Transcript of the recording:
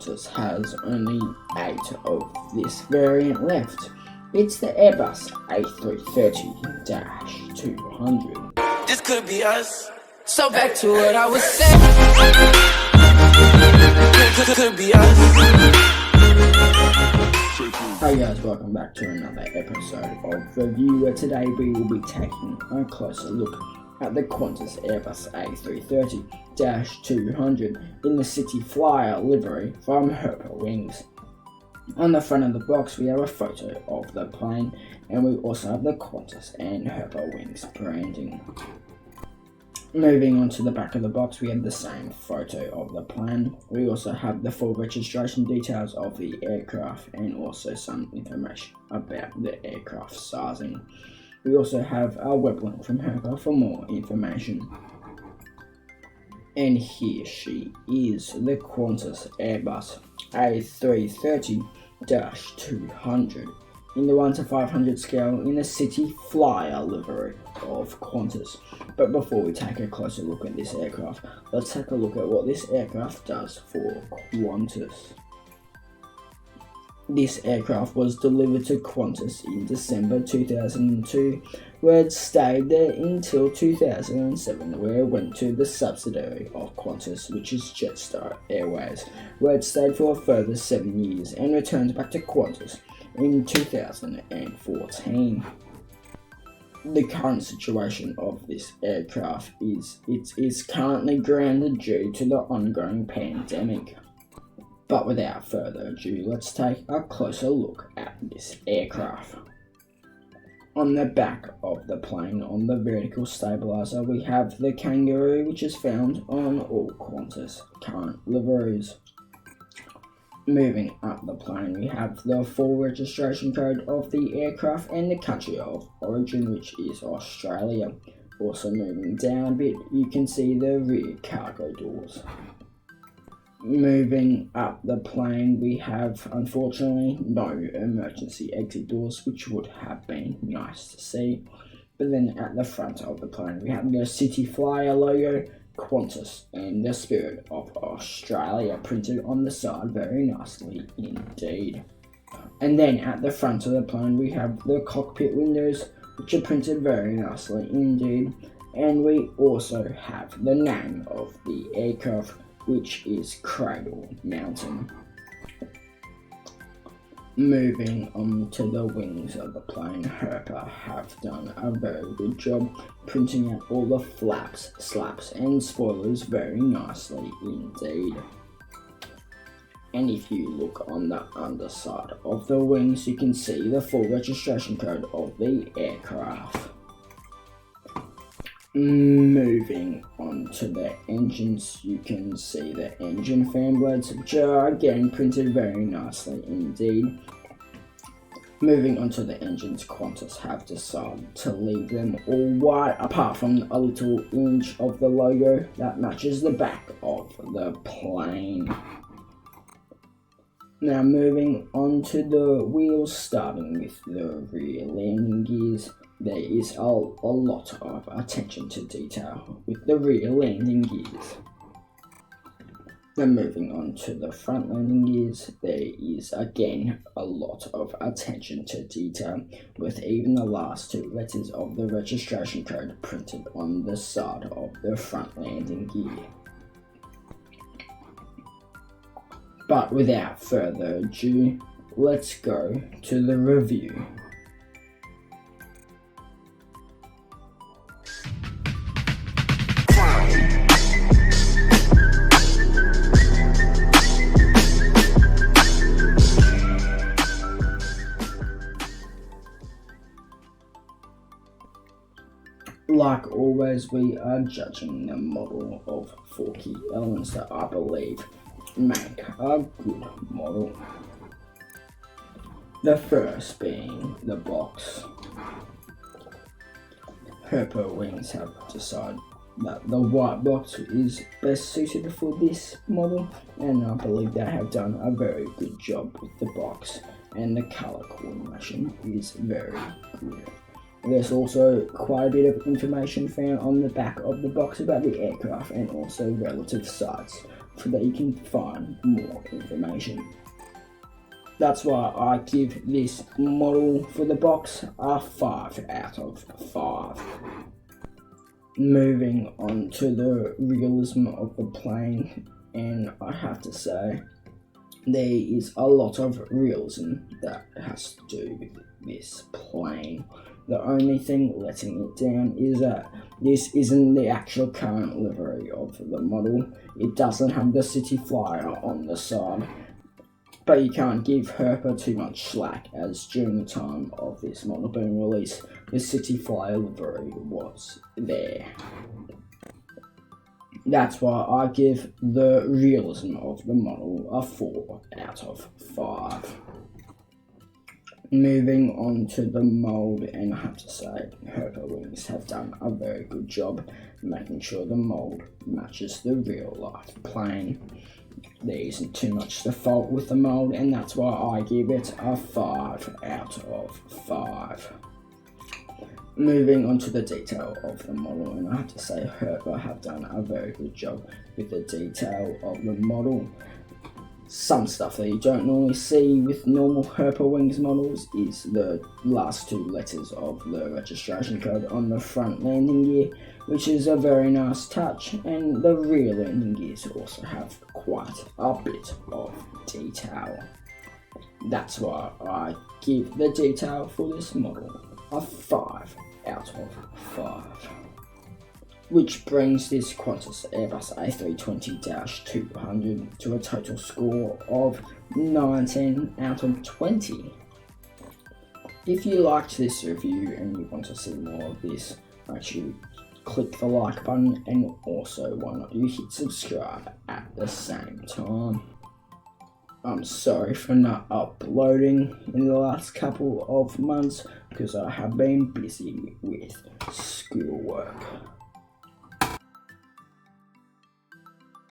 Qantas has only 8 of this variant left. It's the Airbus A330-200. This could be us. So back to what I was saying. Could be us. Hey guys, welcome back to another episode of Review, where today we will be taking a closer look at the Qantas Airbus A330-200 in the City Flyer livery from Herpa Wings. On the front of the box we have a photo of the plane, and we also have the Qantas and Herpa Wings branding. Moving on to the back of the box, we have the same photo of the plane. We also have the full registration details of the aircraft and also some information about the aircraft sizing. We also have our web link from Herpa for more information. And here she is, the Qantas Airbus A330-200 in the 1 to 500 scale in the City Flyer livery of Qantas. But before we take a closer look at this aircraft, let's take a look at what this aircraft does for Qantas. This aircraft was delivered to Qantas in December 2002, where it stayed there until 2007, where it went to the subsidiary of Qantas, which is Jetstar Airways, where it stayed for a further 7 years and returned back to Qantas in 2014. The current situation of this aircraft is it is currently grounded due to the ongoing pandemic. But without further ado, let's take a closer look at this aircraft. On the back of the plane, on the vertical stabilizer, we have the kangaroo, which is found on all Qantas current liveries. Moving up the plane, we have the full registration code of the aircraft and the country of origin, which is Australia. Also moving down a bit, you can see the rear cargo doors. Moving up the plane, we have, unfortunately, no emergency exit doors, which would have been nice to see. But then at the front of the plane, we have the City Flyer logo, Qantas, and the Spirit of Australia printed on the side very nicely indeed. And then at the front of the plane, we have the cockpit windows, which are printed very nicely indeed. And we also have the name of the aircraft, which is Cradle Mountain. Moving on to the wings of the plane, Herpa have done a very good job printing out all the flaps, slaps and spoilers very nicely indeed. And if you look on the underside of the wings, you can see the full registration code of the aircraft. Moving on to the engines, you can see the engine fan blades, which are again printed very nicely indeed. Moving on to the engines, Qantas have decided to leave them all white, apart from a little inch of the logo that matches the back of the plane. Now moving on to the wheels, starting with the rear landing gears. There is a lot of attention to detail with the rear landing gears. Then moving on to the front landing gears, there is again a lot of attention to detail, with even the last 2 letters of the registration code printed on the side of the front landing gear. But without further ado, let's go to the review. Like always, we are judging the model of 4 key elements that I believe make a good model. The first being the box. Herpa Wings have decided that the white box is best suited for this model, and I believe they have done a very good job with the box, and the colour coordination is very good. There's also quite a bit of information found on the back of the box about the aircraft and also relative sites so that you can find more information. That's why I give this model for the box a 5 out of 5. Moving on to the realism of the plane, and I have to say there is a lot of realism that has to do with this plane. The only thing letting it down is that this isn't the actual current livery of the model. It doesn't have the city flyer on the side. But you can't give Herpa too much slack, as during the time of this model being released, the city flyer livery was there. That's why I give the realism of the model a 4 out of 5. Moving on to the mould, and I have to say, Herpa Wings have done a very good job making sure the mould matches the real life plane. There isn't too much to fault with the mould, and that's why I give it a 5 out of 5. Moving on to the detail of the model, and I have to say Herpa have done a very good job with the detail of the model. Some stuff that you don't normally see with normal Herpa Wings models is the last 2 letters of the registration code on the front landing gear, which is a very nice touch, and the rear landing gears also have quite a bit of detail. That's why I give the detail for this model a 5 out of 5. Which brings this Qantas Airbus A320-200 to a total score of 19 out of 20. If you liked this review and you want to see more of this, make sure you click the like button, and also why not you hit subscribe at the same time. I'm sorry for not uploading in the last couple of months because I have been busy with schoolwork.